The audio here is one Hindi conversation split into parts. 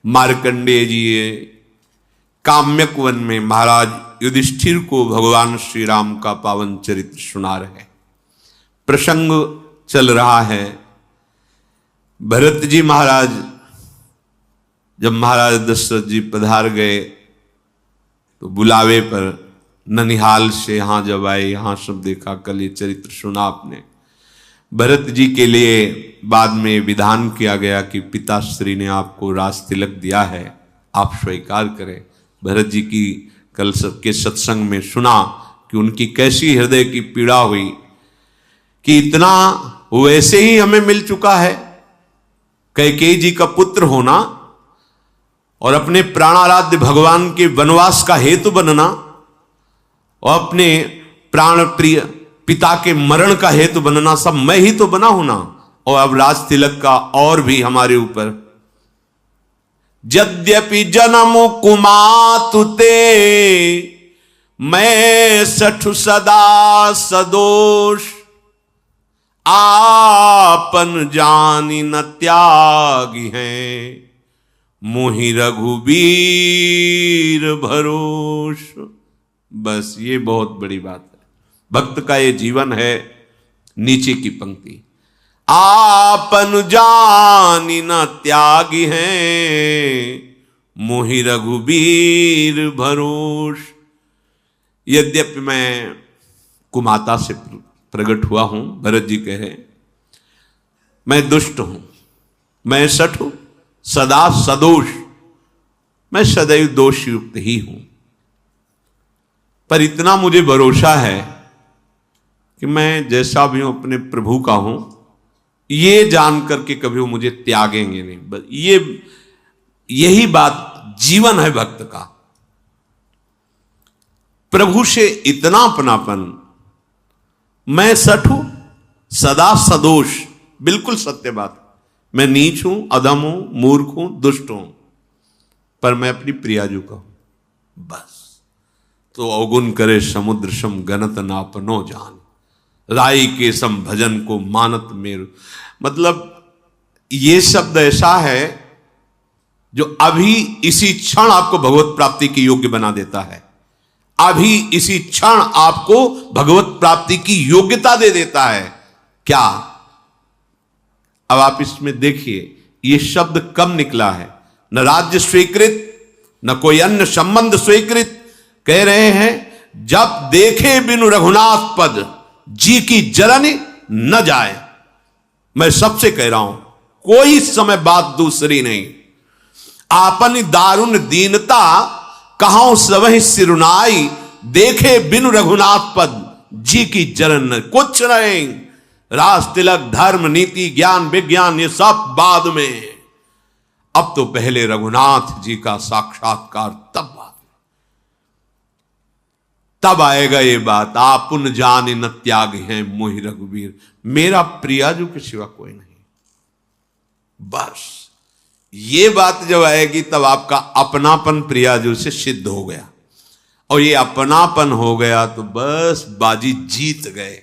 मार्कंडेय जी काम्यक वन में महाराज युधिष्ठिर को भगवान श्री राम का पावन चरित्र सुना रहे। प्रसंग चल रहा है, भरत जी महाराज जब महाराज दशरथ जी पधार गए तो बुलावे पर ननिहाल से यहाँ जब आए, यहाँ सब देखा, कल ये चरित्र सुना आपने। भरत जी के लिए बाद में विधान किया गया कि पिताश्री ने आपको राज तिलक दिया है, आप स्वीकार करें। भरत जी की कल के सत्संग में सुना कि उनकी कैसी हृदय की पीड़ा हुई कि इतना वैसे ही हमें मिल चुका है, कैकेयी जी का पुत्र होना और अपने प्राणाराध्य भगवान के वनवास का हेतु बनना और अपने प्राण प्रिय पिता के मरण का हेतु बनना, सब मैं ही तो बना हूं ना। और अब राज तिलक का और भी हमारे ऊपर। यद्यपि जन्म कुमातुते मैं सठु सदा सदोष, आपन जानी न त्यागी हैं मोहि रघुबीर भरोष। बस ये बहुत बड़ी बात है, भक्त का ये जीवन है। नीचे की पंक्ति, आपन जानी न त्यागी हैं मोहि रघुबीर भरोष। यद्यपि मैं कुमाता से प्रकट हुआ हूं, भरत जी कहे, मैं दुष्ट हूं, मैं सठ हूं, सदा सदोष, मैं सदैव दोषयुक्त ही हूं। पर इतना मुझे भरोसा है कि मैं जैसा भी हूं अपने प्रभु का हूं, ये जान करके कभी वो मुझे त्यागेंगे नहीं। बस यही बात जीवन है भक्त का। प्रभु से इतना अपनापन, मैं सठ हूं, सदा सदोष, बिल्कुल सत्य बात। मैं नीच हूं, अधम हूं, मूर्ख हूं, दुष्ट हूं, पर मैं अपनी प्रियाजू का हूं। बस तो अवगुण करे समुद्र सम गनत नापनो जान, राई के सम भजन को मानत मेरु। मतलब ये शब्द ऐसा है जो अभी इसी क्षण आपको भगवत प्राप्ति के योग्य बना देता है। अभी इसी क्षण आपको भगवत प्राप्ति की योग्यता दे देता है। क्या? अब आप इसमें देखिए, ये शब्द कब निकला है? न राज्य स्वीकृत, न कोई अन्य संबंध स्वीकृत। कह रहे हैं जब देखे बिनु रघुनाथ पद, जी की जरनी न जाए। मैं सबसे कह रहा हूं, कोई समय बात दूसरी नहीं। आपन दारुण दीनता कहां सबहि सिरुनाई, देखे बिनु रघुनाथ पद, जी की जरन न। कुछ नहीं, राज तिलक धर्म नीति ज्ञान विज्ञान ये सब बाद में। अब तो पहले रघुनाथ जी का साक्षात्कार, तब आएगा ये बात, आपुन जान न त्याग है मोहि रघुबीर। मेरा प्रियाजू के सिवा कोई नहीं। बस ये बात जब आएगी तब आपका अपनापन प्रियाजू से सिद्ध हो गया, और ये अपनापन हो गया तो बस बाजी जीत गए।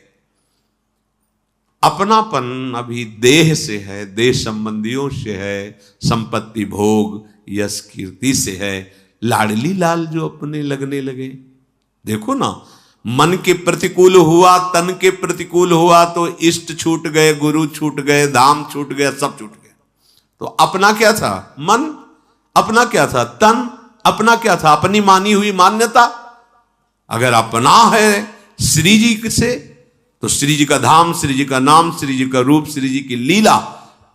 अपनापन अभी देह से है, देह संबंधियों से है, संपत्ति भोग यश कीर्ति से है। लाडली लाल जो अपने लगने लगे, देखो ना, मन के प्रतिकूल हुआ, तन के प्रतिकूल हुआ तो इष्ट छूट गए, गुरु छूट गए, धाम छूट गया, सब छूट गया। तो अपना क्या था? मन। अपना क्या था? तन। अपना क्या था? अपनी मानी हुई मान्यता। अगर अपना है श्री जी से तो श्री जी का धाम, श्री जी का नाम, श्री जी का रूप, श्री जी की लीला,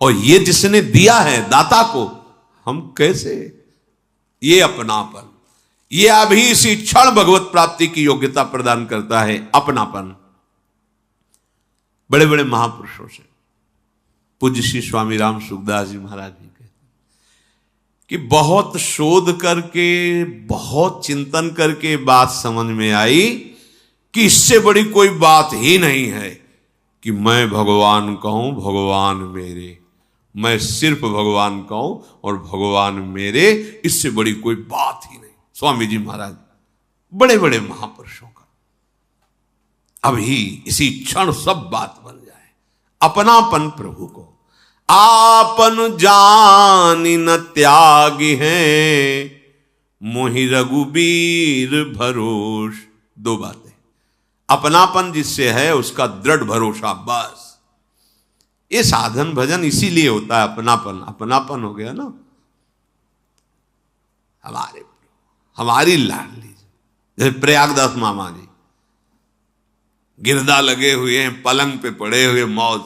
और ये जिसने दिया है दाता को, हम कैसे? ये अपनापन, ये अभी इसी क्षण भगवत प्राप्ति की योग्यता प्रदान करता है। अपनापन। बड़े बड़े महापुरुषों से पूज्य श्री स्वामी राम सुखदास जी महाराज जी कहते कि बहुत शोध करके, बहुत चिंतन करके बात समझ में आई कि इससे बड़ी कोई बात ही नहीं है कि मैं भगवान कहूं भगवान मेरे, मैं सिर्फ भगवान कहूं और भगवान मेरे, इससे बड़ी कोई बात ही नहीं। स्वामी जी महाराज, बड़े बड़े महापुरुषों का अभी इसी क्षण सब बात बन जाए। अपनापन प्रभु को, आपन जानि न त्यागी हैं, मोहि रघुबीर भरोस। दो बातें, अपनापन जिससे है उसका दृढ़ भरोसा, बस। ये साधन भजन इसीलिए होता है, अपनापन। अपनापन हो गया ना हमारी लाडली, जैसे प्रयागदास मामा जी गिरदा लगे हुए हैं, पलंग पे पड़े हुए, मौज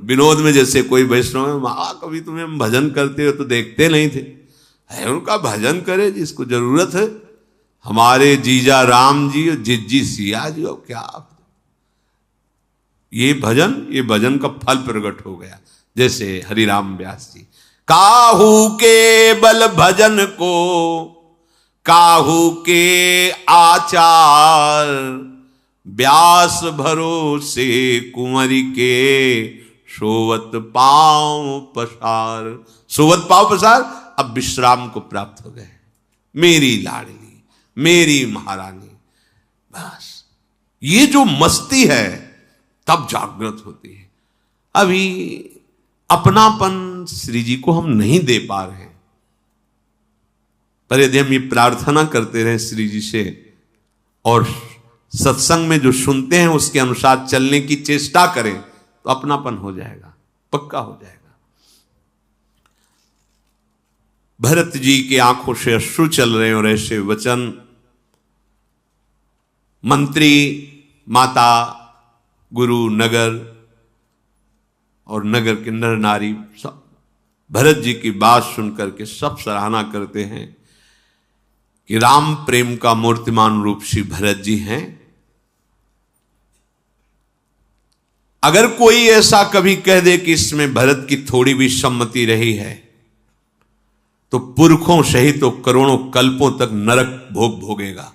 विनोद में। जैसे कोई वैष्णव, माँ कभी तुम्हें भजन करते हो तो देखते नहीं थे। है उनका भजन करे जिसको जरूरत है। हमारे जीजा राम जी और जिज्जी सिया जी, और क्या ये भजन का फल प्रकट हो गया। जैसे हरिराम व्यास जी, काहू के बल भजन को काहू के आचार, व्यास भरोसे कुंवरी के सोवत पांव पसार। सोवत पांव पसार, अब विश्राम को प्राप्त हो गए। मेरी लाडली, मेरी महारानी, बस ये जो मस्ती है तब जागृत होती है। अभी अपनापन श्री जी को हम नहीं दे पा रहे हैं, पर यदि हम ये प्रार्थना करते रहे श्री जी से और सत्संग में जो सुनते हैं उसके अनुसार चलने की चेष्टा करें तो अपनापन हो जाएगा, पक्का हो जाएगा। भरत जी की आंखों से अश्रु चल रहे और ऐसे वचन मंत्री, माता, गुरु, नगर और नगर के नर नारी सब भरत जी की बात सुनकर के सब सराहना करते हैं कि राम प्रेम का मूर्तिमान रूप श्री भरत जी हैं। अगर कोई ऐसा कभी कह दे कि इसमें भरत की थोड़ी भी सम्मति रही है तो पुरखों सहित तो करोड़ों कल्पों तक नरक भोग भोगेगा।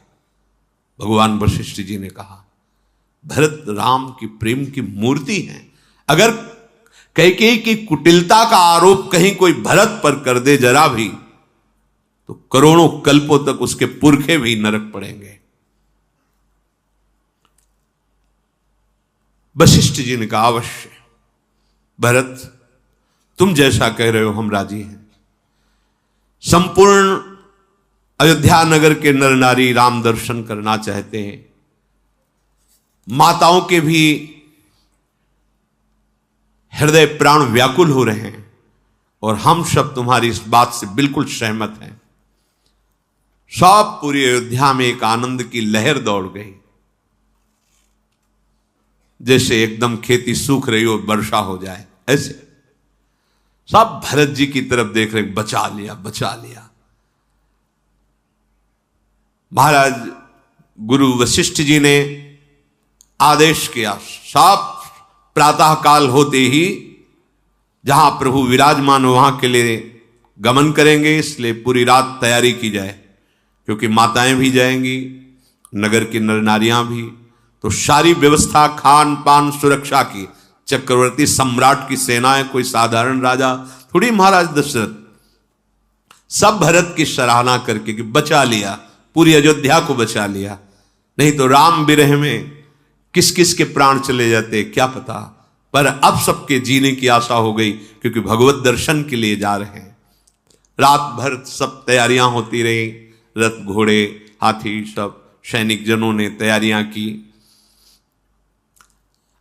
भगवान वशिष्ठ जी ने कहा भरत राम की प्रेम की मूर्ति है। अगर कैकेयी की कुटिलता का आरोप कहीं कोई भरत पर कर दे जरा भी, तो करोड़ों कल्पों तक उसके पुरखे भी नरक पड़ेंगे। वशिष्ठ जी ने कहा अवश्य भरत, तुम जैसा कह रहे हो हम राजी हैं। संपूर्ण अयोध्या नगर के नर नारी राम दर्शन करना चाहते हैं। माताओं के भी हृदय प्राण व्याकुल हो रहे हैं और हम सब तुम्हारी इस बात से बिल्कुल सहमत हैं। सब पूरी अयोध्या में एक आनंद की लहर दौड़ गई, जैसे एकदम खेती सूख रही हो वर्षा हो जाए, ऐसे सब भरत जी की तरफ देख रहे, बचा लिया बचा लिया। महाराज गुरु वशिष्ठ जी ने आदेश किया, सब प्रातः काल होते ही जहां प्रभु विराजमान हो वहां के लिए गमन करेंगे, इसलिए पूरी रात तैयारी की जाए, क्योंकि माताएं भी जाएंगी, नगर की नर नारियां भी। तो सारी व्यवस्था खान पान सुरक्षा की, चक्रवर्ती सम्राट की सेनाएं, कोई साधारण राजा थोड़ी, महाराज दशरथ सब भरत की सराहना करके कि बचा लिया, पूरी अयोध्या को बचा लिया। नहीं तो राम विरह में किस किस के प्राण चले जाते क्या पता। पर अब सबके जीने की आशा हो गई, क्योंकि भगवत दर्शन के लिए जा रहे हैं। रात भर सब तैयारियां होती रही, रथ घोड़े हाथी सब सैनिक जनों ने तैयारियां की।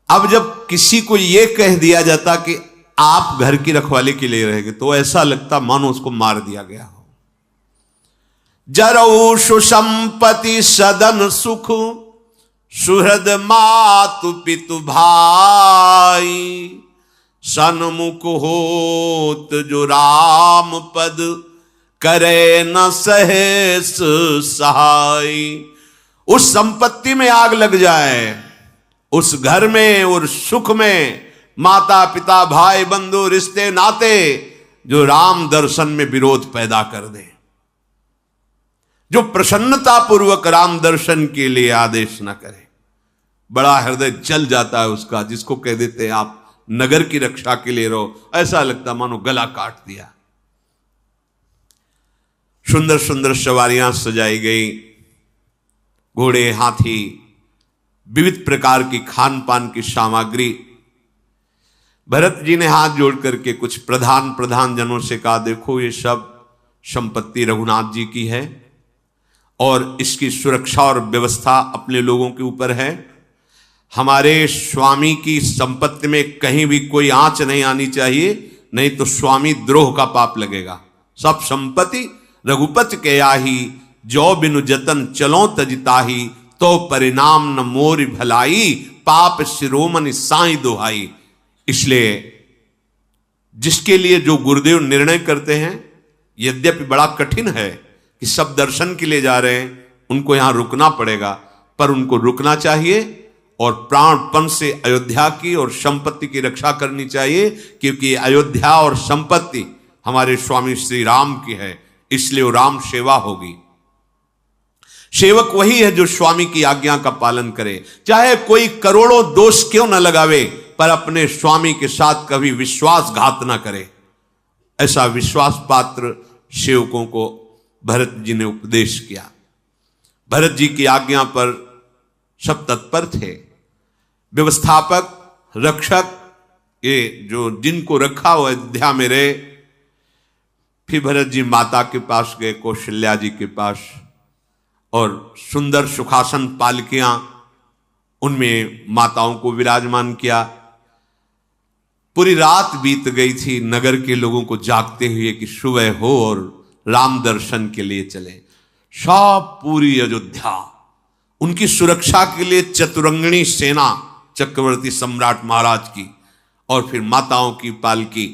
अब जब किसी को यह कह दिया जाता कि आप घर की रखवाली के लिए रहेंगे, तो ऐसा लगता मानो उसको मार दिया गया हो। जरऊ सुसंपत्ति सदन सुख, सुहृद मातु पितु भाई, सन्मुख होत जो राम पद, करे न सहेस सहाय। उस संपत्ति में आग लग जाए, उस घर में और सुख में माता पिता भाई बंधु रिश्ते नाते जो राम दर्शन में विरोध पैदा कर दे, जो प्रसन्नता पूर्वक राम दर्शन के लिए आदेश न करे, बड़ा हृदय जल जाता है उसका। जिसको कह देते हैं आप नगर की रक्षा के लिए रहो, ऐसा लगता मानो गला काट दिया। सुंदर सुंदर सवारियां सजाई गई, घोड़े हाथी, विविध प्रकार की खान पान की सामग्री। भरत जी ने हाथ जोड़ करके कुछ प्रधान जनों से कहा, देखो ये सब संपत्ति रघुनाथ जी की है और इसकी सुरक्षा और व्यवस्था अपने लोगों के ऊपर है। हमारे स्वामी की संपत्ति में कहीं भी कोई आंच नहीं आनी चाहिए, नहीं तो स्वामी द्रोह का पाप लगेगा। सब संपत्ति रघुपति के आही, जो बिनु जतन चलो तजताही, तो परिणाम न मोर भलाई, पाप शिरोमणि साई दुहाई। इसलिए जिसके लिए जो गुरुदेव निर्णय करते हैं, यद्यपि बड़ा कठिन है कि सब दर्शन के लिए जा रहे हैं, उनको यहां रुकना पड़ेगा, पर उनको रुकना चाहिए और प्राणपण से अयोध्या की और संपत्ति की रक्षा करनी चाहिए, क्योंकि अयोध्या और संपत्ति हमारे स्वामी श्री राम की है, इसलिए वो राम सेवा होगी। सेवक वही है जो स्वामी की आज्ञा का पालन करे, चाहे कोई करोड़ों दोष क्यों न लगावे, पर अपने स्वामी के साथ कभी विश्वासघात न करे। ऐसा विश्वास पात्र सेवकों को भरत जी ने उपदेश किया। भरत जी की आज्ञा पर सब तत्पर थे। व्यवस्थापक, रक्षक, ये जो जिनको रखा हुआ अयोध्या में रहे। फिर भरत जी माता के पास गए, कौशल्या जी के पास, और सुंदर सुखासन पालकियां, उनमें माताओं को विराजमान किया। पूरी रात बीत गई थी नगर के लोगों को जागते हुए कि सुबह हो और राम दर्शन के लिए चले। सब पूरी अयोध्या, उनकी सुरक्षा के लिए चतुरंगिणी सेना, चक्रवर्ती सम्राट महाराज की, और फिर माताओं की पालकी।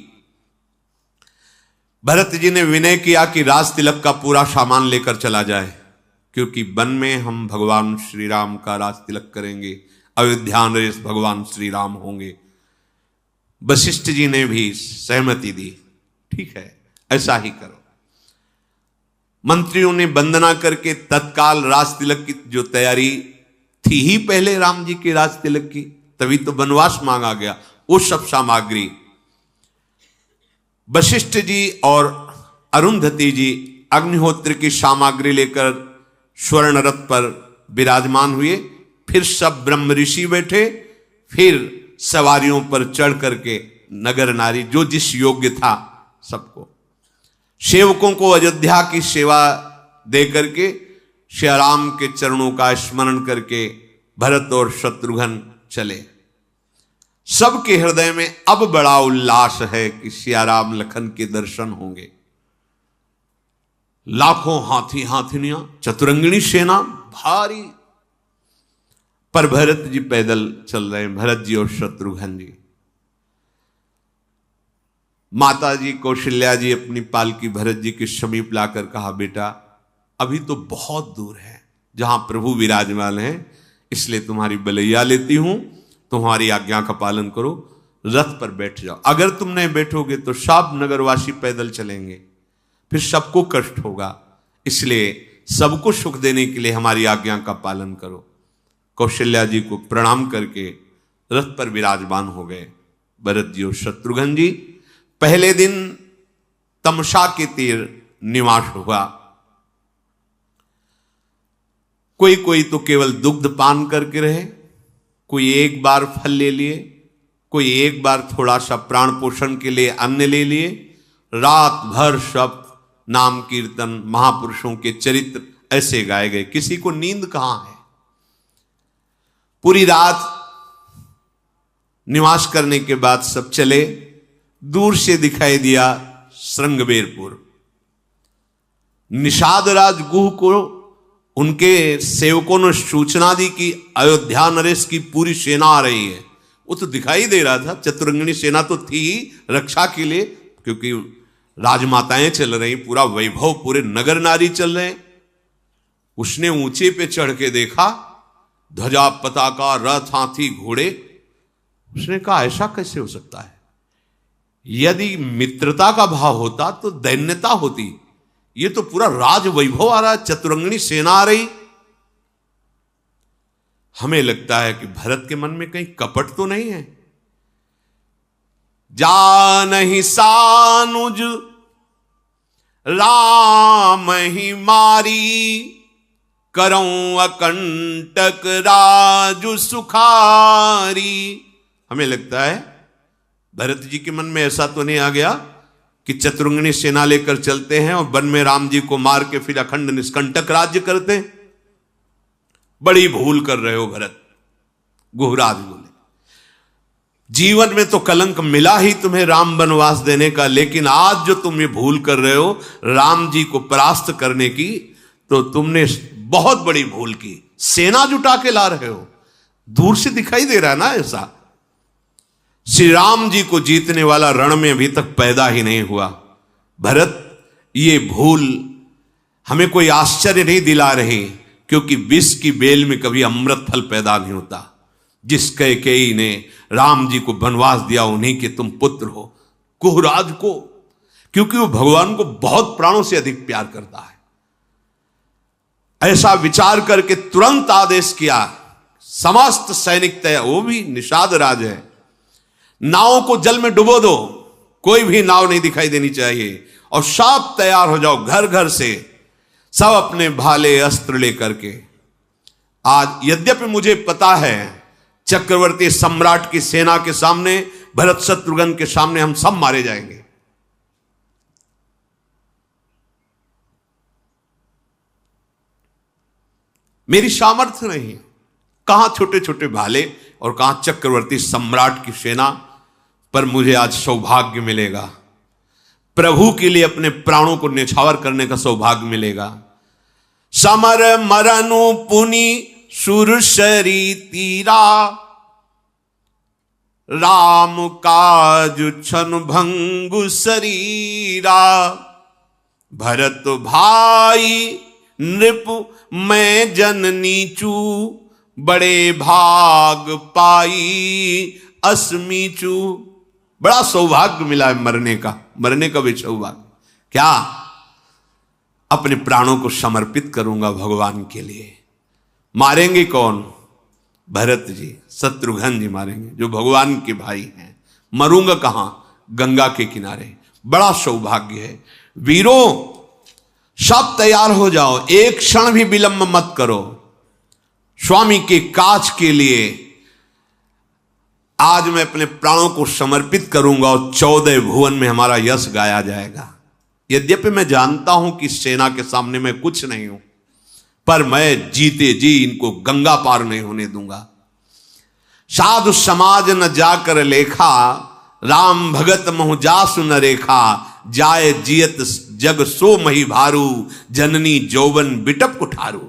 भरत जी ने विनय किया कि राज तिलक का पूरा सामान लेकर चला जाए, क्योंकि वन में हम भगवान श्री राम का राज तिलक करेंगे, अयोध्या नरेश भगवान श्री राम होंगे। वशिष्ठ जी ने भी सहमति दी, ठीक है ऐसा ही करो। मंत्रियों ने वंदना करके तत्काल राज तिलक की जो तैयारी थी ही पहले राम जी के राज तिलक की, तभी तो वनवास मांगा गया, वो सब सामग्री वशिष्ठ जी और अरुंधति जी अग्निहोत्र की सामग्री लेकर स्वर्ण रथ पर विराजमान हुए। फिर सब ब्रह्म ऋषि बैठे, फिर सवारियों पर चढ़ करके नगर नारी जो जिस योग्य था सबको, सेवकों को अयोध्या की सेवा दे करके श्री राम के चरणों का स्मरण करके भरत और शत्रुघ्न चले। सबके हृदय में अब बड़ा उल्लास है कि सियाराम लखन के दर्शन होंगे। लाखों हाथी हाथिनियां, चतुरंगिणी सेना भारी, पर भरत जी पैदल चल रहे हैं, भरत जी और शत्रुघ्न जी। माता जी कौशल्या जी अपनी पालकी भरत जी के समीप लाकर कहा, बेटा अभी तो बहुत दूर है जहां प्रभु विराजमान है, इसलिए तुम्हारी बलैया लेती हूं, तुम्हारी आज्ञा का पालन करो, रथ पर बैठ जाओ। अगर तुम नहीं बैठोगे तो सब नगरवासी पैदल चलेंगे, फिर सबको कष्ट होगा, इसलिए सबको सुख देने के लिए हमारी आज्ञा का पालन करो। कौशल्या जी को प्रणाम करके रथ पर विराजमान हो गए भरत जी और शत्रुघ्न जी। पहले दिन तमसा के तीर निवास हुआ। कोई कोई तो केवल दुग्ध पान करके रहे, कोई एक बार फल ले लिए, कोई एक बार थोड़ा सा प्राण पोषण के लिए अन्न ले लिए। रात भर सब नाम कीर्तन, महापुरुषों के चरित्र ऐसे गाए गए, किसी को नींद कहां है। पूरी रात निवास करने के बाद सब चले। दूर से दिखाई दिया श्रृंगबेरपुर। निषाद राज गुह को उनके सेवकों ने सूचना दी कि अयोध्या नरेश की पूरी सेना आ रही है। वो तो दिखाई दे रहा था, चतुरंगिणी सेना तो थी ही रक्षा के लिए, क्योंकि राजमाताएं चल रही, पूरा वैभव, पूरे नगर नारी चल रहे। उसने ऊंचे पे चढ़ के देखा, ध्वजा पताका, रथ, हाथी, घोड़े। उसने कहा ऐसा कैसे हो सकता है? यदि मित्रता का भाव होता तो दैन्यता होती, ये तो पूरा राज वैभव आ रहा, चतुरंगिणी सेना आ रही। हमें लगता है कि भरत के मन में कहीं कपट तो नहीं है। जानहि सानुज राम ही मारी, करऊं अकंटक राजु सुखारी। हमें लगता है भरत जी के मन में ऐसा तो नहीं आ गया कि चतुरंगिणी सेना लेकर चलते हैं और वन में राम जी को मार के फिर अखंड निष्कंटक राज्य करते हैं? बड़ी भूल कर रहे हो भरत। गुहराज बोले, जीवन में तो कलंक मिला ही तुम्हें राम वनवास देने का, लेकिन आज जो तुम ये भूल कर रहे हो राम जी को परास्त करने की, तो तुमने बहुत बड़ी भूल की। सेना जुटा के ला रहे हो, दूर से दिखाई दे रहा है ना ऐसा। श्री राम जी को जीतने वाला रण में अभी तक पैदा ही नहीं हुआ। भरत, ये भूल हमें कोई आश्चर्य नहीं दिला रही, क्योंकि विष की बेल में कभी अमृत फल पैदा नहीं होता। जिस कैकेयी ने राम जी को वनवास दिया उन्हीं के तुम पुत्र हो। कुहराज को, क्योंकि वो भगवान को बहुत प्राणों से अधिक प्यार करता है। ऐसा विचार करके तुरंत आदेश किया, समस्त सैनिक तैयार, वो भी निषाद राज है, नावों को जल में डुबो दो, कोई भी नाव नहीं दिखाई देनी चाहिए, और सब तैयार हो जाओ, घर घर से सब अपने भाले अस्त्र लेकर के। आज यद्यपि मुझे पता है चक्रवर्ती सम्राट की सेना के सामने, भरत शत्रुघ्न के सामने हम सब मारे जाएंगे, मेरी सामर्थ्य नहीं, कहां छोटे छोटे भाले और कहां चक्रवर्ती सम्राट की सेना, पर मुझे आज सौभाग्य मिलेगा, प्रभु के लिए अपने प्राणों को न्यौछावर करने का सौभाग्य मिलेगा। समर मरनु पुनि सुरसरी तीरा, राम काज छन भंगु शरीरा, भरत भाई नृप मैं जननीचू, बड़े भाग पाई अस्मीचू। बड़ा सौभाग्य मिला है मरने का भी सौभाग्य। क्या? अपने प्राणों को समर्पित करूंगा भगवान के लिए। मारेंगे कौन? भरत जी, शत्रुघ्न जी मारेंगे, जो भगवान के भाई हैं। मरूंगा कहां? गंगा के किनारे। बड़ा सौभाग्य है। वीरों, सब तैयार हो जाओ, एक क्षण भी विलंब मत करो। स्वामी के काज के लिए आज मैं अपने प्राणों को समर्पित करूंगा और 14 भुवन में हमारा यश गाया जाएगा। यद्यपि मैं जानता हूं कि सेना के सामने मैं कुछ नहीं हूं, पर मैं जीते जी इनको गंगा पार नहीं होने दूंगा। साधु समाज न जाकर लेखा, राम भगत महु जासु न रेखा, जाए जियत जग सो मही भारू, जननी जौवन बिटप कुठारू।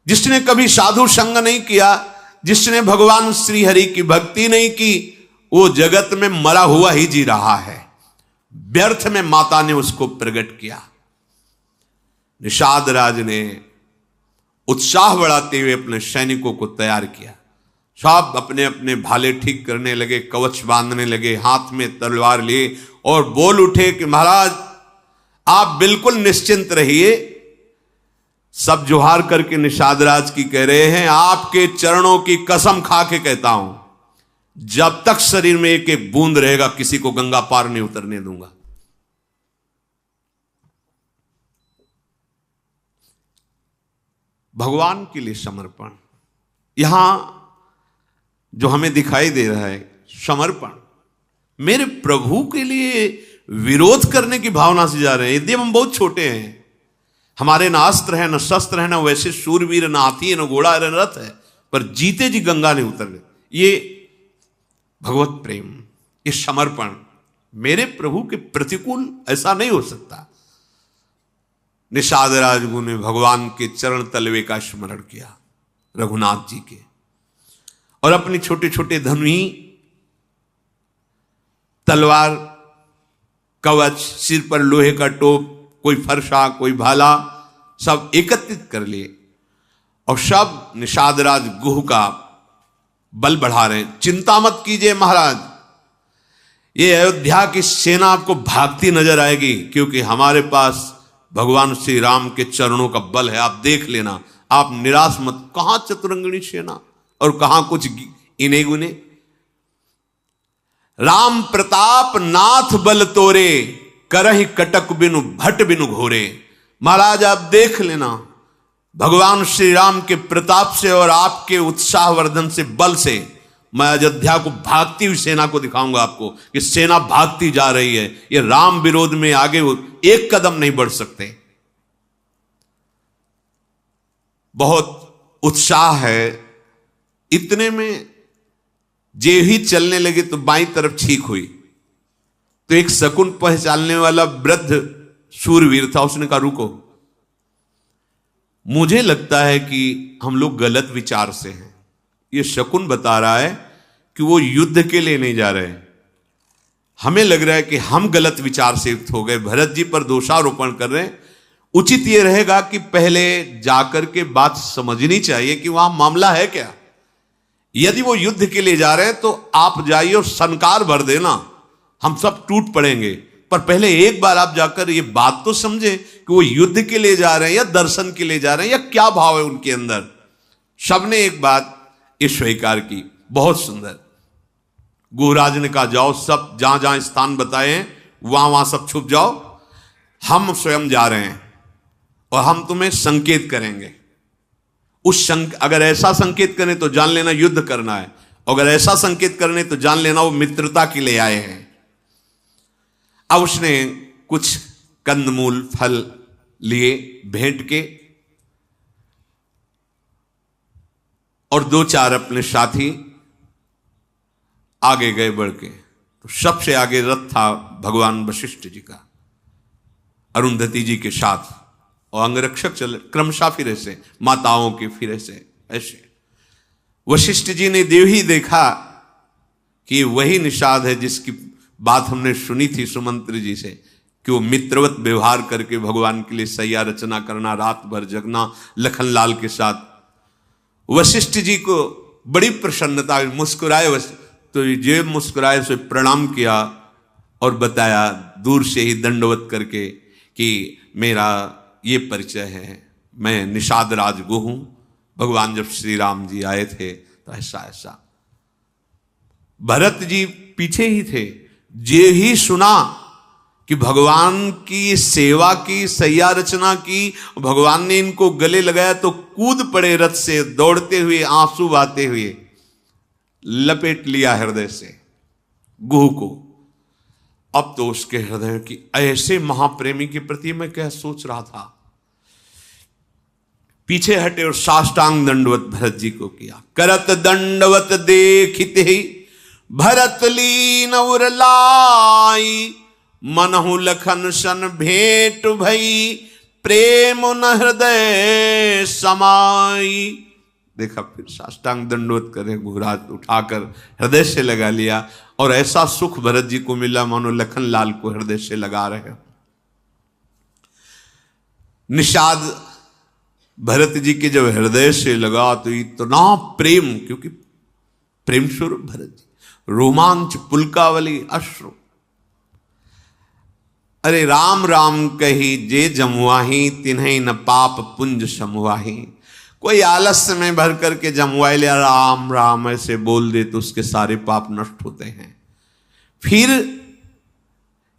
जिसने कभी साधु संग नहीं किया, जिसने भगवान श्री हरि की भक्ति नहीं की, वो जगत में मरा हुआ ही जी रहा है। व्यर्थ में माता ने उसको प्रकट किया। निषाद राज ने उत्साह बढ़ाते हुए अपने सैनिकों को तैयार किया। सब अपने अपने भाले ठीक करने लगे, कवच बांधने लगे, हाथ में तलवार लिए और बोल उठे कि महाराज आप बिल्कुल निश्चिंत रहिए। सब जोहार करके निषाद राज की कह रहे हैं, आपके चरणों की कसम खा के कहता हूं, जब तक शरीर में एक एक बूंद रहेगा किसी को गंगा पार नहीं उतरने दूंगा। भगवान के लिए समर्पण, यहां जो हमें दिखाई दे रहा है समर्पण, मेरे प्रभु के लिए विरोध करने की भावना से जा रहे हैं। यदि हम बहुत छोटे हैं, हमारे न अस्त्र है, न शस्त्र है, न वैसे शूरवीर, न हाथी है, न घोड़ा है, न रथ है, पर जीते जी गंगा नहीं उतर रहे। ये भगवत प्रेम, ये समर्पण मेरे प्रभु के प्रतिकूल ऐसा नहीं हो सकता। निषाद राजगुरु ने भगवान के चरण तलवे का स्मरण किया, रघुनाथ जी के, और अपनी छोटे छोटे धनुही, तलवार, कवच, सिर पर लोहे का टोप, कोई फरसा, कोई भाला, सब एकत्रित कर लिए और सब निषाद राज गुह का बल बढ़ा रहे हैं। चिंता मत कीजिए महाराज, ये अयोध्या की सेना आपको भागती नजर आएगी, क्योंकि हमारे पास भगवान श्री राम के चरणों का बल है। आप देख लेना, आप निराश मत। कहां चतुरंगिणी सेना और कहां कुछ इने गुने। राम प्रताप नाथ बल तोरे, करहि कटक बिनु भट बिनु घोरे। महाराज आप देख लेना, भगवान श्री राम के प्रताप से और आपके उत्साहवर्धन से, बल से मैं अयोध्या को भागती हुई सेना को दिखाऊंगा आपको कि सेना भागती जा रही है, ये राम विरोध में आगे एक कदम नहीं बढ़ सकते। बहुत उत्साह है। इतने में जे ही चलने लगे तो बाईं तरफ छींक हुई, तो एक शकुन पहचानने वाला वृद्ध शूरवीर था, उसने कहा रुको, मुझे लगता है कि हम लोग गलत विचार से हैं। ये शकुन बता रहा है कि वो युद्ध के लिए नहीं जा रहे हैं, हमें लग रहा है कि हम गलत विचार से युक्त हो गए, भरत जी पर दोषारोपण कर रहे हैं। उचित ये रहेगा कि पहले जाकर के बात समझनी चाहिए कि वहां मामला है क्या। यदि वो युद्ध के लिए जा रहे हैं तो आप जाइए और सनकार भर देना, हम सब टूट पड़ेंगे, पर पहले एक बार आप जाकर ये बात तो समझे कि वो युद्ध के लिए जा रहे हैं या दर्शन के लिए जा रहे हैं या क्या भाव है उनके अंदर। सबने एक बात ये स्वीकार की, बहुत सुंदर। गुहराज ने कहा जाओ सब जहां जहां स्थान बताए हैं वहां वहां सब छुप जाओ, हम स्वयं जा रहे हैं और हम तुम्हें संकेत करेंगे। अगर ऐसा संकेत करें तो जान लेना युद्ध करना है, अगर ऐसा संकेत करने तो जान लेना वो मित्रता के लिए आए हैं। अब उसने कुछ कंदमूल फल लिए भेंट के और दो चार अपने साथी आगे गए बढ़ के। तो सबसे आगे रथ था भगवान वशिष्ठ जी का, अरुंधति जी के साथ, और अंगरक्षक चले क्रमशः फिरे से, माताओं के फिरे से ऐसे। वशिष्ठ जी ने देव ही देखा कि वही निषाद है जिसकी बात हमने सुनी थी सुमंत्र जी से, कि वो मित्रवत व्यवहार करके भगवान के लिए सैया रचना करना, रात भर जगना लखनलाल के साथ। वशिष्ठ जी को बड़ी प्रसन्नता, मुस्कुराए, तो ये मुस्कुराए से प्रणाम किया और बताया दूर से ही दंडवत करके कि मेरा ये परिचय है, मैं निषाद राज गुह हूं, भगवान जब श्री राम जी आए थे तो ऐसा ऐसा। भरत जी पीछे ही थे, जे ही सुना कि भगवान की सेवा की, सैया रचना की, भगवान ने इनको गले लगाया तो कूद पड़े रथ से, दौड़ते हुए, आंसू बहाते हुए, लपेट लिया हृदय से गुह को। अब तो उसके हृदय की ऐसे महाप्रेमी के प्रति मैं क्या सोच रहा था, पीछे हटे और साष्टांग दंडवत भरत जी को किया। करत दंडवत देखिते ही भरत लीन उर लाई, मनहु लखन सन भेंट भई, प्रेम न हृदय समाई। देखा, फिर साष्टांग दंडवत करे, घुरात उठाकर हृदय से लगा लिया, और ऐसा सुख भरत जी को मिला मानो लखनलाल को हृदय से लगा रहे हो। निषाद भरत जी के जब हृदय से लगा तो इतना प्रेम, क्योंकि प्रेम स्वरूप भरत जी, रोमांच, पुलकावली, अश्रु। अरे राम राम कही जे जमुआही, तिन्हीं न पाप पुंज समुआही। कोई आलस्य में भर करके जमुआई लिया राम राम ऐसे बोल दे तो उसके सारे पाप नष्ट होते हैं। फिर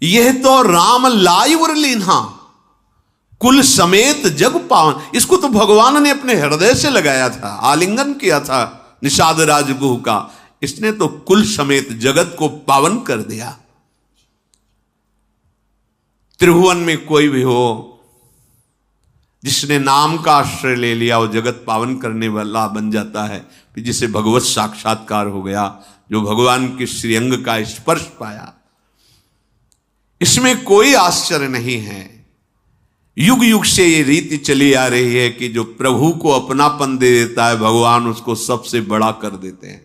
यह तो राम लाई उर लीन्हा, कुल समेत जग पावन। इसको तो भगवान ने अपने हृदय से लगाया था, आलिंगन किया था निषाद राजगुह का, इसने तो कुल समेत जगत को पावन कर दिया। त्रिभुवन में कोई भी हो जिसने नाम का आश्रय ले लिया वो जगत पावन करने वाला बन जाता है, जिसे भगवत साक्षात्कार हो गया, जो भगवान के श्रीअंग का स्पर्श पाया। इसमें कोई आश्चर्य नहीं है, युग युग से ये रीति चली आ रही है कि जो प्रभु को अपनापन दे देता है भगवान उसको सबसे बड़ा कर देते हैं,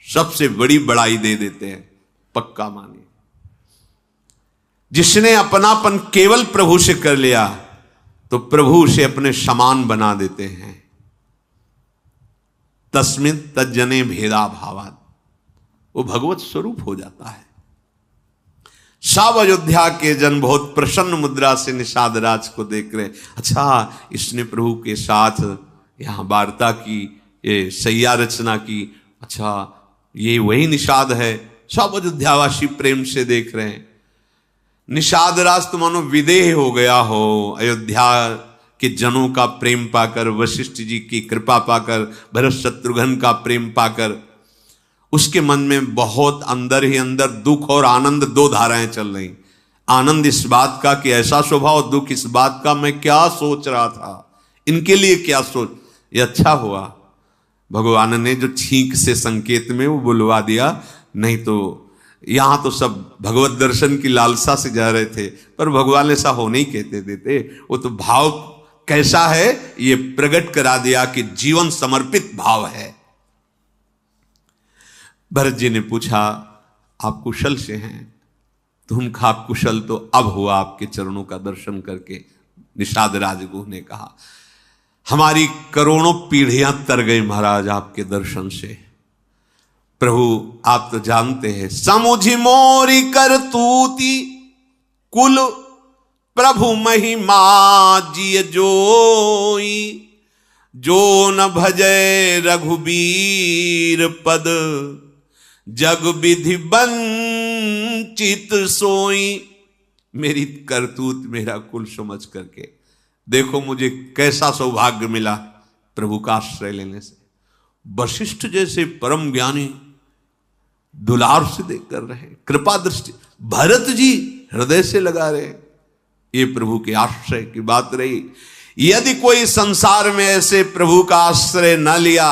सबसे बड़ी बड़ाई दे देते हैं। पक्का मानिए, जिसने अपनापन केवल प्रभु से कर लिया तो प्रभु उसे अपने समान बना देते हैं। तस्मिन् तज्जने भेदा भावात्, वो भगवत स्वरूप हो जाता है। सब अयोध्या के जन बहुत प्रसन्न मुद्रा से निषाद राज को देख रहे, अच्छा इसने प्रभु के साथ यहां वार्ता की, ये सैया रचना की, अच्छा ये वही निषाद है। सब अयोध्यावासी प्रेम से देख रहे हैं। निषाद राज तो मानो विदेह हो गया हो, अयोध्या के जनों का प्रेम पाकर, वशिष्ठ जी की कृपा पाकर, भरत शत्रुघ्न का प्रेम पाकर, उसके मन में बहुत अंदर ही अंदर दुख और आनंद, दो धाराएं चल रही। आनंद इस बात का कि ऐसा स्वभाव, दुख इस बात का मैं क्या सोच रहा था, इनके लिए क्या सोच। ये अच्छा हुआ भगवान ने जो छींक से संकेत में वो बुलवा दिया, नहीं तो यहां तो सब भगवत दर्शन की लालसा से जा रहे थे, पर भगवान ऐसा होने ही कहते देते। वो तो भाव कैसा है ये प्रकट करा दिया कि जीवन समर्पित भाव है। भरत जी ने पूछा, आप कुशल से हैं? तुम खा कुशल तो अब हुआ आपके चरणों का दर्शन करके। निषाद राजगुह ने कहा, हमारी करोड़ों पीढ़ियां तर गई महाराज आपके दर्शन से। प्रभु आप तो जानते हैं, समुझी मोरी करतूती कुल प्रभु महिमा जिय जोई, जो न भजय रघुबीर पद जग विधि वंचित सोई। मेरी करतूत, मेरा कुल समझ करके देखो मुझे कैसा सौभाग्य मिला प्रभु का आश्रय लेने से। वशिष्ठ जैसे परम ज्ञानी दुलार से देख कर रहे, कृपा दृष्टि, भरत जी हृदय से लगा रहे। ये प्रभु के आश्रय की बात रही। यदि कोई संसार में ऐसे प्रभु का आश्रय न लिया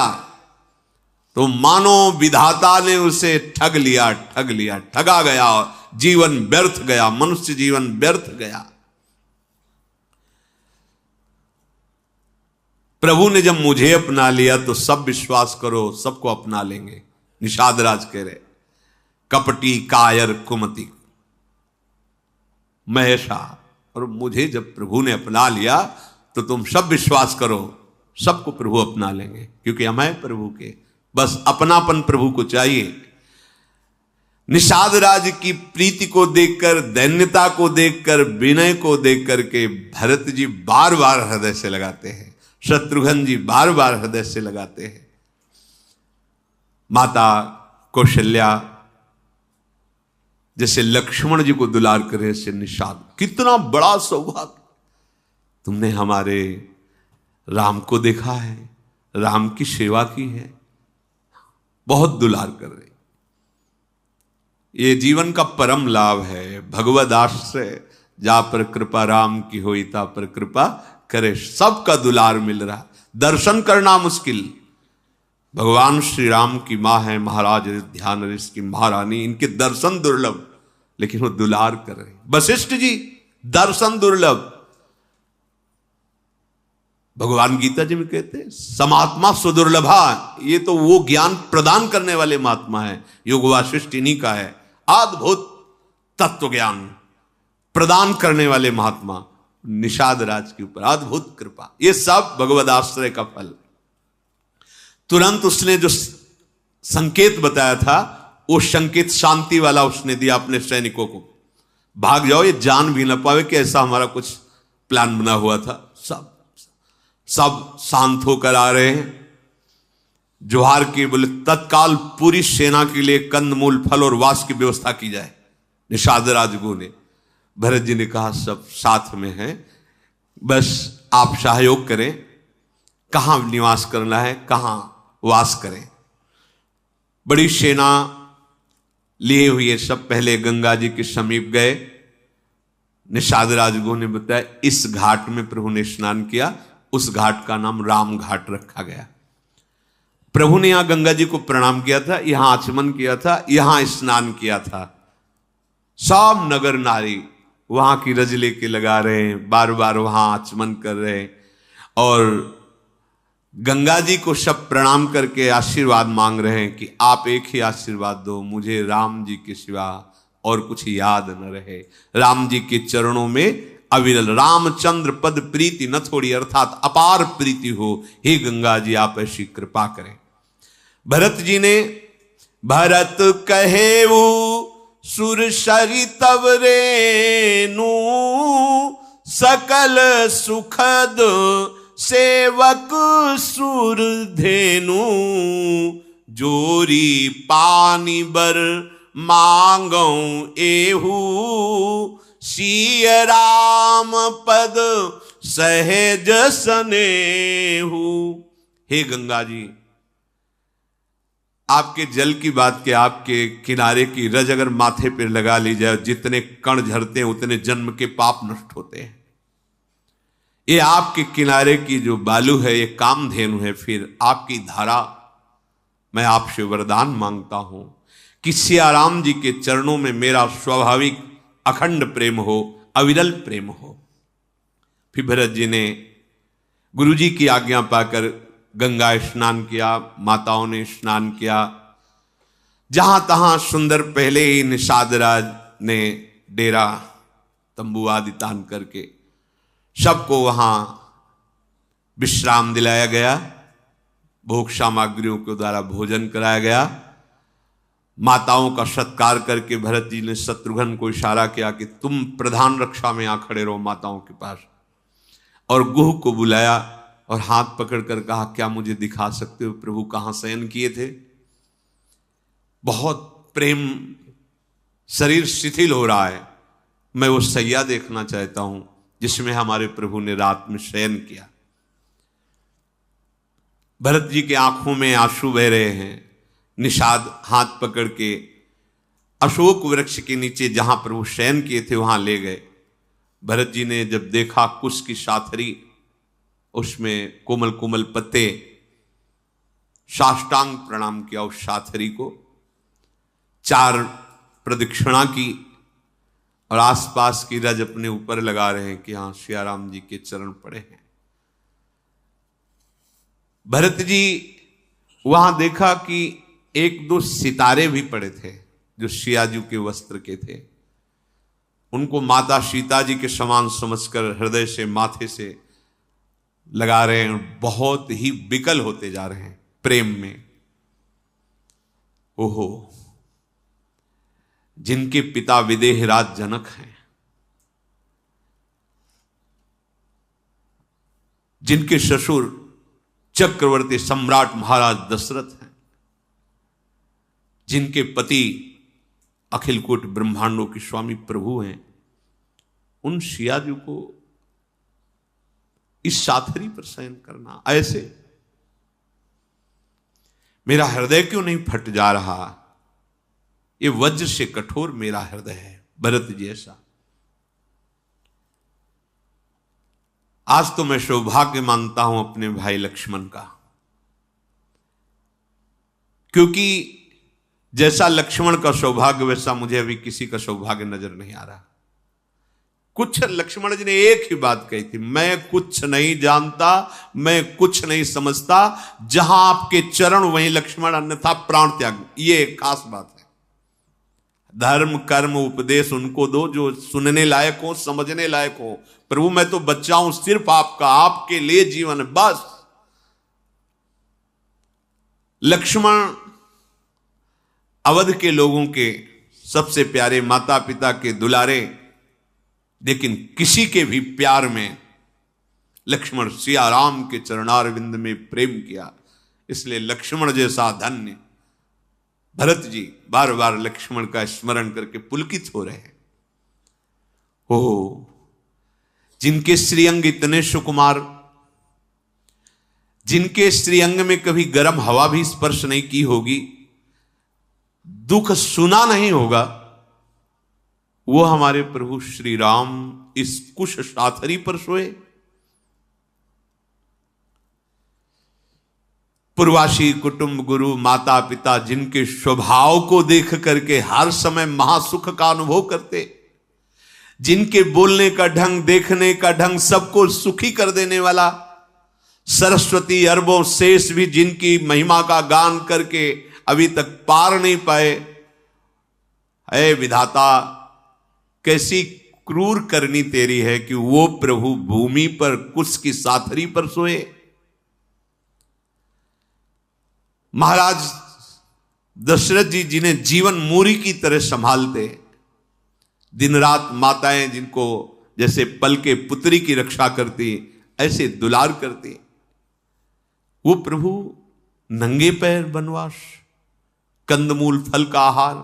तो मानो विधाता ने उसे ठग लिया, ठगा गया, जीवन व्यर्थ गया, मनुष्य जीवन व्यर्थ गया। प्रभु ने जब मुझे अपना लिया तो सब विश्वास करो सबको अपना लेंगे। निषाद राज कह रहे, कपटी कायर कुमति महेशा, और मुझे जब प्रभु ने अपना लिया तो तुम सब विश्वास करो सबको प्रभु अपना लेंगे, क्योंकि हम हैं प्रभु के। बस अपनापन प्रभु को चाहिए। निषाद राज की प्रीति को देखकर, दैन्यता को देखकर, विनय को देख करके भरत जी बार बार हृदय से लगाते हैं, शत्रुघ्न जी बार बार हृदय से लगाते हैं। माता कौशल्या जैसे लक्ष्मण जी को दुलार करे से निषाद, कितना बड़ा सौभाग्य। तुमने हमारे राम को देखा है, राम की सेवा की है, बहुत दुलार कर रहे। ये जीवन का परम लाभ है, भगवद आश्रय जा पर कृपा राम की होई ता पर कृपा करे। सबका दुलार मिल रहा, दर्शन करना मुश्किल। भगवान श्री राम की मां है महाराज ध्यान ऋषि की महारानी, इनके दर्शन दुर्लभ, लेकिन वो दुलार कर रहे। वशिष्ठ जी दर्शन दुर्लभ। भगवान गीता जी में कहते हैं समात्मा सुदुर्लभा, ये तो वो ज्ञान प्रदान करने वाले महात्मा है। योग वासिष्ठ इन्हीं का है, अद्भुत तत्व ज्ञान प्रदान करने वाले महात्मा निषाद राज के ऊपर अद्भुत कृपा। ये सब भगवद आश्रय का फल। तुरंत उसने जो संकेत बताया था वो संकेत शांति वाला उसने दिया अपने सैनिकों को, भाग जाओ, ये जान भी ना पावे कि ऐसा हमारा कुछ प्लान बना हुआ था। सब शांत होकर आ रहे हैं। जोहार की बोले तत्काल पूरी सेना के लिए कंदमूल, फल और वास की व्यवस्था की जाए। निषाद राजगुरु ने, भरत जी ने कहा सब साथ में हैं, बस आप सहयोग करें, कहां निवास करना है, कहां वास करें। बड़ी सेना लिए हुए सब पहले गंगा जी के समीप गए। निषाद राजगुरु ने बताया इस घाट में प्रभु ने स्नान किया, उस घाट का नाम राम घाट रखा गया। प्रभु ने यहां गंगा जी को प्रणाम किया था, यहां आचमन किया था, यहां स्नान किया था। सब नगर नारी वहां की रज लेके लगा रहे हैं, बार बार वहां आचमन कर रहे हैं, और गंगा जी को सब प्रणाम करके आशीर्वाद मांग रहे हैं कि आप एक ही आशीर्वाद दो, मुझे राम जी के सिवा और कुछ याद न रहे। राम जी के चरणों में अविरल रामचंद्र पद प्रीति न थोड़ी, अर्थात अपार प्रीति हो। हे गंगा जी आप ऐसी कृपा करें। भरत जी ने, भरत कहे वो सुर सरितव रेनु, सकल सुखद सेवक सुर धेनु, जोरी पानी बर मांगो एहू, सिय राम पद सहज सनेहू। हे गंगा जी, आपके जल की बात के आपके किनारे की रज अगर माथे पर लगा ली जाए, जितने कण झरते हैं उतने जन्म के पाप नष्ट होते हैं। ये आपके किनारे की जो बालू है ये कामधेनु है। फिर आपकी धारा, मैं आपसे वरदान मांगता हूं कि सियाराम जी के चरणों में मेरा स्वाभाविक अखंड प्रेम हो, अविरल प्रेम हो। फिर भरत जी ने गुरु जी की आज्ञा पाकर गंगा स्नान किया, माताओं ने स्नान किया। जहां तहां सुंदर पहले ही निषाद राज ने डेरा तंबू आदि तान करके सबको वहां विश्राम दिलाया गया। भोग सामग्रियों के द्वारा भोजन कराया गया। माताओं का सत्कार करके भरत जी ने शत्रुघ्न को इशारा किया कि तुम प्रधान रक्षा में आ खड़े रहो माताओं के पास, और गुह को बुलाया और हाथ पकड़कर कहा, क्या मुझे दिखा सकते हो प्रभु कहां शयन किए थे? बहुत प्रेम, शरीर शिथिल हो रहा है, मैं वो सैया देखना चाहता हूं जिसमें हमारे प्रभु ने रात में शयन किया। भरत जी के आंखों में आंसू बह रहे हैं। निषाद हाथ पकड़ के अशोक वृक्ष के नीचे जहां प्रभु शयन किए थे वहां ले गए। भरत जी ने जब देखा कुश की साथरी, उसमें कोमल कोमल पत्ते, साष्टांग प्रणाम किया उस साथरी को, 4 प्रदक्षिणा की और आसपास की रज अपने ऊपर लगा रहे हैं कि हाँ सियाराम जी के चरण पड़े हैं। भरत जी वहां देखा कि 1-2 सितारे भी पड़े थे जो सियाजू के वस्त्र के थे। उनको माता सीता जी के समान समझकर हृदय से, माथे से लगा रहे हैं। बहुत ही विकल होते जा रहे हैं प्रेम में। ओहो, जिनके पिता विदेहराज जनक हैं, जिनके ससुर चक्रवर्ती सम्राट महाराज दशरथ हैं, जिनके पति अखिल कोट ब्रह्मांडों के स्वामी प्रभु हैं, उन सियाजू को इस साथरी पर शयन करना, ऐसे मेरा हृदय क्यों नहीं फट जा रहा? ये वज्र से कठोर मेरा हृदय है भरत जैसा। आज तो मैं सौभाग्य मानता हूं अपने भाई लक्ष्मण का, क्योंकि जैसा लक्ष्मण का सौभाग्य वैसा मुझे अभी किसी का सौभाग्य नजर नहीं आ रहा। कुछ लक्ष्मण जी ने एक ही बात कही थी, मैं कुछ नहीं जानता, मैं कुछ नहीं समझता, जहां आपके चरण वहीं लक्ष्मण, अन्यथा प्राण त्याग। ये एक खास बात है। धर्म कर्म उपदेश उनको दो जो सुनने लायक हो, समझने लायक हो। प्रभु मैं तो बच्चा हूं सिर्फ आपका, आपके लिए जीवन है बस। लक्ष्मण अवध के लोगों के सबसे प्यारे, माता पिता के दुलारे, लेकिन किसी के भी प्यार में लक्ष्मण सियाराम के चरणारविंद में प्रेम किया। इसलिए लक्ष्मण जैसा धन्य भरत जी बार बार लक्ष्मण का स्मरण करके पुलकित हो रहे हैं। हो, जिनके श्रीअंग इतने सुकुमार, जिनके श्रीअंग में कभी गर्म हवा भी स्पर्श नहीं की होगी, दुख सुना नहीं होगा, वो हमारे प्रभु श्री राम इस कुश साथरी पर सोए। पूर्वासी कुटुंब, गुरु, माता पिता, जिनके स्वभाव को देख करके हर समय महासुख का अनुभव करते, जिनके बोलने का ढंग, देखने का ढंग सबको सुखी कर देने वाला, सरस्वती अरबों शेष भी जिनकी महिमा का गान करके अभी तक पार नहीं पाए। ऐ विधाता, कैसी क्रूर करनी तेरी है कि वो प्रभु भूमि पर कुश की साथरी पर सोए। महाराज दशरथ जी जिन्हें जीवन मूरी की तरह संभालते, दिन रात माताएं जिनको जैसे पल के पुत्री की रक्षा करती, ऐसे दुलार करती, वो प्रभु नंगे पैर वनवास, कंदमूल फल का आहार।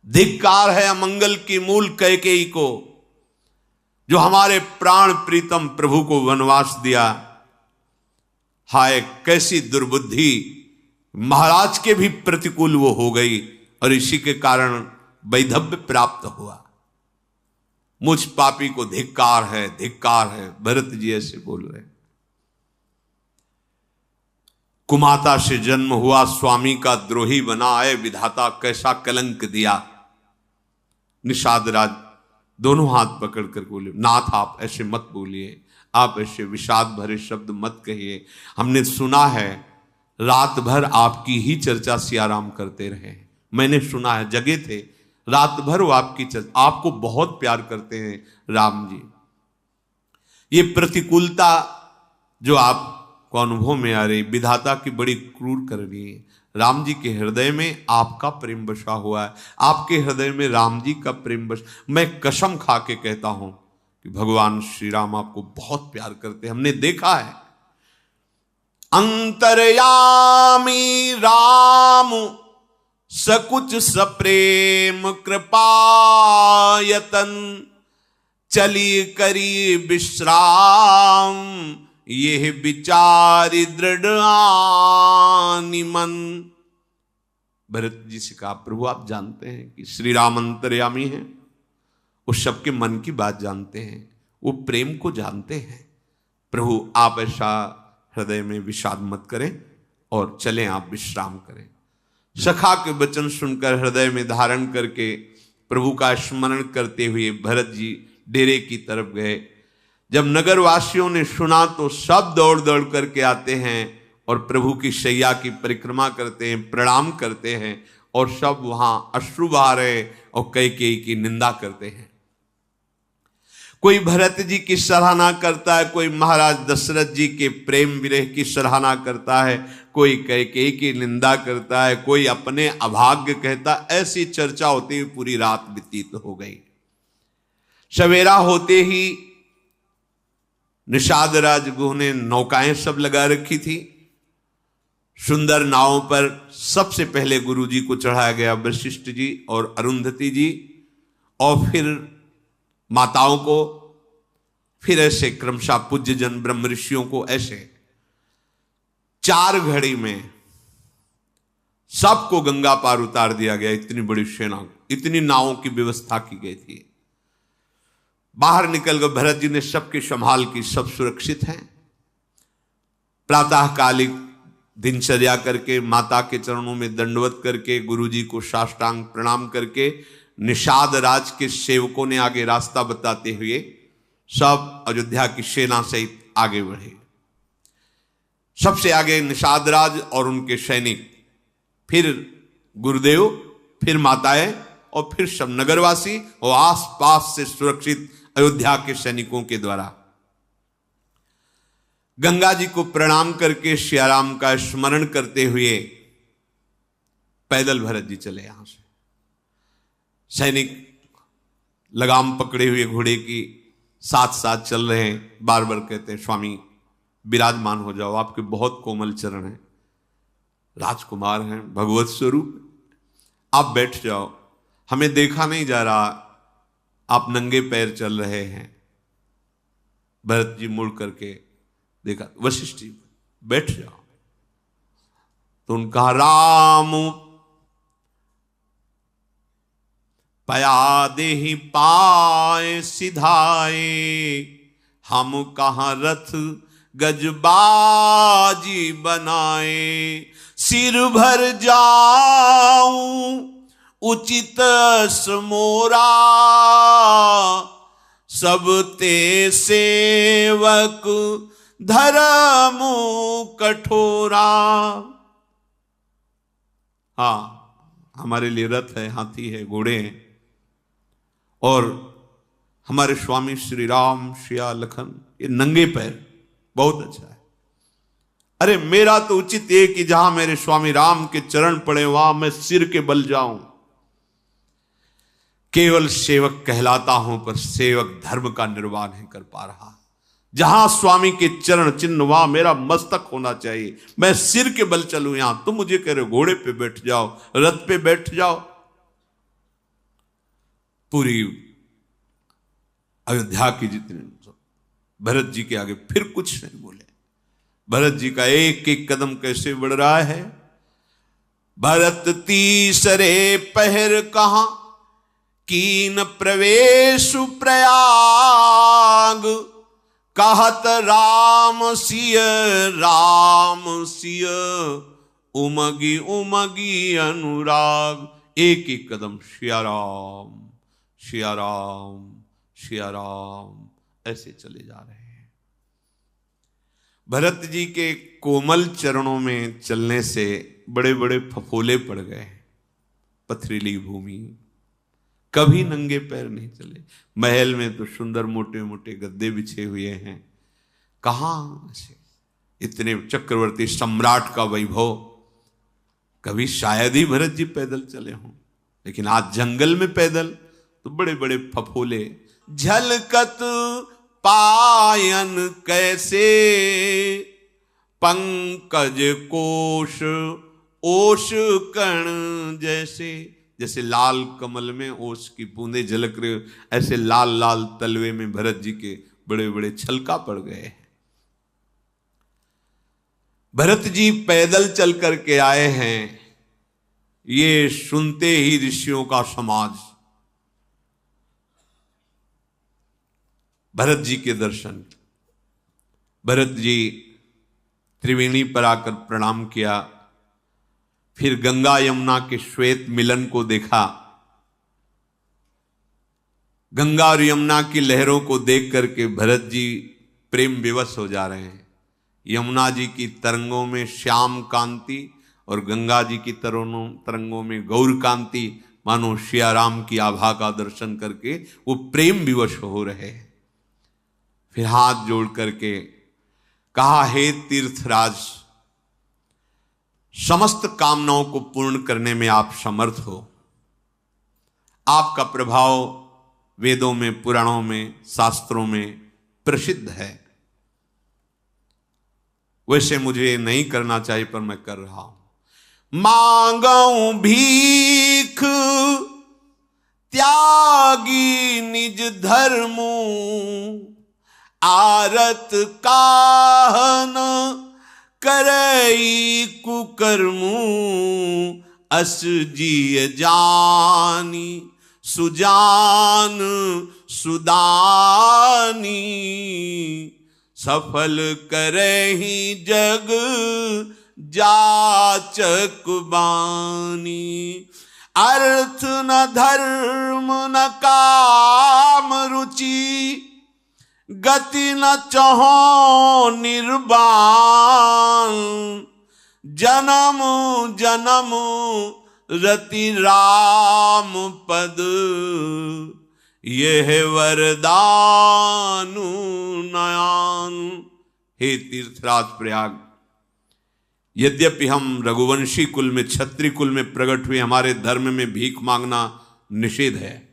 धिक्कार है अमंगल की मूल कैकेयी को, जो हमारे प्राण प्रीतम प्रभु को वनवास दिया। हाय कैसी दुर्बुद्धि, महाराज के भी प्रतिकूल वो हो गई और इसी के कारण वैधव्य प्राप्त हुआ। मुझ पापी को धिक्कार है, धिक्कार है, भरत जी ऐसे बोल रहे। कुमाता से जन्म हुआ, स्वामी का द्रोही बना, आए विधाता कैसा कलंक दिया। निषाद राज दोनों हाथ पकड़ कर बोले, नाथ आप ऐसे मत बोलिए, आप ऐसे विषाद भरे शब्द मत कहिए। हमने सुना है रात भर आपकी ही चर्चा सियाराम करते रहे। मैंने सुना है, जगे थे रात भर वो आपकी चर्चा, आपको बहुत प्यार करते हैं राम जी। ये प्रतिकूलता जो आपको अनुभव में आ रही, विधाता की बड़ी क्रूर करनी है। राम जी के हृदय में आपका प्रेम बसा हुआ है, आपके हृदय में राम जी का प्रेम बस। मैं कसम खा के कहता हूं कि भगवान श्री राम आपको बहुत प्यार करते हैं, हमने देखा है। अंतर्यामी राम सकुच सप्रेम कृपायतन, चली करी विश्राम ये विचारी दृढ़ आनि मन। भरत जी से कहा, प्रभु आप जानते हैं कि श्री राम अंतर्यामी हैं, वो सबके मन की बात जानते हैं, वो प्रेम को जानते हैं। प्रभु आप ऐसा हृदय में विषाद मत करें और चलें, आप विश्राम करें। सखा के वचन सुनकर हृदय में धारण करके प्रभु का स्मरण करते हुए भरत जी डेरे की तरफ गए। जब नगरवासियों ने सुना तो सब दौड़ दौड़ करके आते हैं और प्रभु की शैया की परिक्रमा करते हैं, प्रणाम करते हैं और सब वहां अश्रु बहा रहे और कैकेयी की निंदा करते हैं। कोई भरत जी की सराहना करता है, कोई महाराज दशरथ जी के प्रेम विरह की सराहना करता है, कोई कैकेयी की निंदा करता है, कोई अपने अभाग्य कहता। ऐसी चर्चा होती हुई पूरी रात व्यतीत हो गई। सवेरा होते ही निषाद राजगुह ने नौकाएं सब लगा रखी थी। सुंदर नावों पर सबसे पहले गुरु जी को चढ़ाया गया, वशिष्ठ जी और अरुंधति जी, और फिर माताओं को, फिर ऐसे क्रमशः पूज्य जन ब्रह्म ऋषियों को। ऐसे 4 घड़ी में सबको गंगा पार उतार दिया गया। इतनी बड़ी सेना, इतनी नावों की व्यवस्था की गई थी। बाहर निकल गए, भरत जी ने सबकी संभाल की, सब सुरक्षित हैं। प्रातःकालिक दिनचर्या करके, माता के चरणों में दंडवत करके, गुरु जी को साष्टांग प्रणाम करके, निषाद राज के सेवकों ने आगे रास्ता बताते हुए सब अयोध्या की सेना सहित आगे बढ़े। सबसे आगे निषाद राज और उनके सैनिक, फिर गुरुदेव, फिर माताएं और फिर सब नगरवासी और आसपास से सुरक्षित अयोध्या के सैनिकों के द्वारा। गंगा जी को प्रणाम करके सियाराम का स्मरण करते हुए पैदल भरत जी चले। यहां से सैनिक लगाम पकड़े हुए घोड़े की साथ साथ चल रहे हैं। बार बार कहते हैं, स्वामी विराजमान हो जाओ, आपके बहुत कोमल चरण हैं, राजकुमार हैं, भगवत स्वरूप, आप बैठ जाओ। हमें देखा नहीं जा रहा, आप नंगे पैर चल रहे हैं। भरत जी मुड़ करके देखा, वशिष्ठ जी बैठ जाओ। तो उनका राम पया देहि पाए सिधाए, हम कहाँ रथ गजबाजी बनाए। सिर भर जाऊं उचित समोरा, सब ते सेवक धर्म कठोरा। हाँ, हमारे लिए रथ है, हाथी है, घोड़े हैं, और हमारे स्वामी श्री राम, श्रिया लखन, ये नंगे पैर, बहुत अच्छा है। अरे मेरा तो उचित है कि जहां मेरे स्वामी राम के चरण पड़े वहां मैं सिर के बल जाऊं। केवल सेवक कहलाता हूं पर सेवक धर्म का निर्वाह नहीं कर पा रहा। जहां स्वामी के चरण चिन्ह वहां मेरा मस्तक होना चाहिए। मैं सिर के बल चलूं, यहां तुम मुझे कह रहे हो घोड़े पे बैठ जाओ, रथ पे बैठ जाओ। पूरी अयोध्या की जितने भरत जी के आगे फिर कुछ नहीं बोले। भरत जी का एक एक कदम कैसे बढ़ रहा है, भरत तीसरे पहर कहाँ कीन प्रवेश प्रयाग, कहत राम सिय उमगी उमगी अनुराग। एक एक कदम सिया राम सिया राम सिया राम ऐसे चले जा रहे हैं। भरत जी के कोमल चरणों में चलने से बड़े बड़े फफोले पड़ गए। पथरीली भूमि, कभी नंगे पैर नहीं चले। महल में तो सुंदर मोटे मोटे गद्दे बिछे हुए हैं, कहां से इतने चक्रवर्ती सम्राट का वैभव। कभी शायद ही भरत जी पैदल चले हों, लेकिन आज जंगल में पैदल तो बड़े बड़े फफोले। झलकत पायन कैसे पंकज कोश ओश कण जैसे, जैसे लाल कमल में ओस की बूंदे झलक रहे, ऐसे लाल लाल तलवे में भरत जी के बड़े बड़े छलका पड़ गए। भरत जी पैदल चल करके आए हैं, ये सुनते ही ऋषियों का समाज भरत जी के दर्शन। भरत जी त्रिवेणी पर आकर प्रणाम किया, फिर गंगा यमुना के श्वेत मिलन को देखा। गंगा और यमुना की लहरों को देख करके भरत जी प्रेम विवश हो जा रहे हैं। यमुना जी की तरंगों में श्याम कांति और गंगा जी की तरंगों में गौर कांति, मानो सिया राम की आभा का दर्शन करके वो प्रेम विवश हो रहे हैं। फिर हाथ जोड़ करके कहा, हे तीर्थराज, समस्त कामनाओं को पूर्ण करने में आप समर्थ हो। आपका प्रभाव वेदों में, पुराणों में, शास्त्रों में प्रसिद्ध है। वैसे मुझे नहीं करना चाहिए पर मैं कर रहा हूं। मांगू भीख त्यागी निज धर्मू, आरत काहन करई कुकर्मू, अस जिय जानी सुजान सुदानी, सफल करहि जग जाचक बानी। अर्थ न धर्म न काम रुचि, गति न चहो निर्वाण, जन्म जन्म रति राम पद, यह वरदानु नयान। हे तीर्थराज प्रयाग, यद्यपि हम रघुवंशी कुल में, क्षत्रिय कुल में प्रकट हुए, हमारे धर्म में भीख मांगना निषेध है,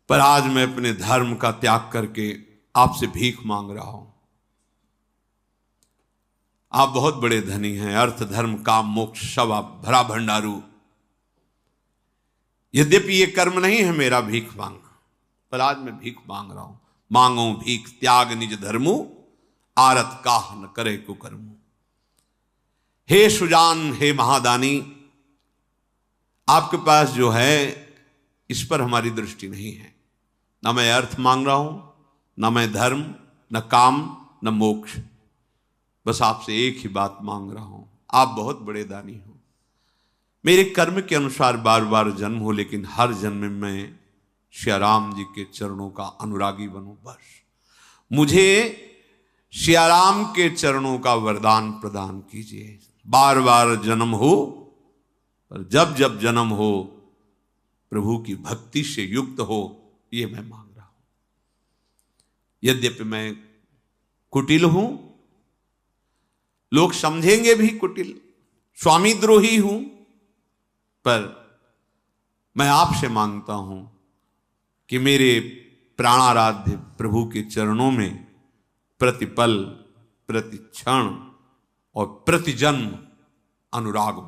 पर आज मैं अपने धर्म का त्याग करके आपसे भीख मांग रहा हूं। आप बहुत बड़े धनी हैं, अर्थ धर्म काम मोक्ष सब आप भरा भंडारू। यद्यपि ये कर्म नहीं है मेरा भीख मांगना, पर आज मैं भीख मांग रहा हूं। मांगो भीख त्याग निज धर्मु, आरत काह न करे कुकर्मु। हे सुजान, हे महादानी, आपके पास जो है इस पर हमारी दृष्टि नहीं है। न मैं अर्थ मांग रहा हूं, न मैं धर्म, न काम, न मोक्ष। बस आपसे एक ही बात मांग रहा हूं, आप बहुत बड़े दानी हो। मेरे कर्म के अनुसार बार बार जन्म हो, लेकिन हर जन्म में मैं श्री राम जी के चरणों का अनुरागी बनूं। बस मुझे श्री राम के चरणों का वरदान प्रदान कीजिए। बार बार जन्म हो, पर जब जब जन्म हो प्रभु की भक्ति से युक्त हो, ये मैं मांग रहा हूं। यद्यपि मैं कुटिल हूं, लोग समझेंगे भी कुटिल, स्वामी द्रोही हूं, पर मैं आपसे मांगता हूं कि मेरे प्राणाराध्य प्रभु के चरणों में प्रतिपल, प्रतिक्षण और प्रतिजन्म अनुराग बढ़े।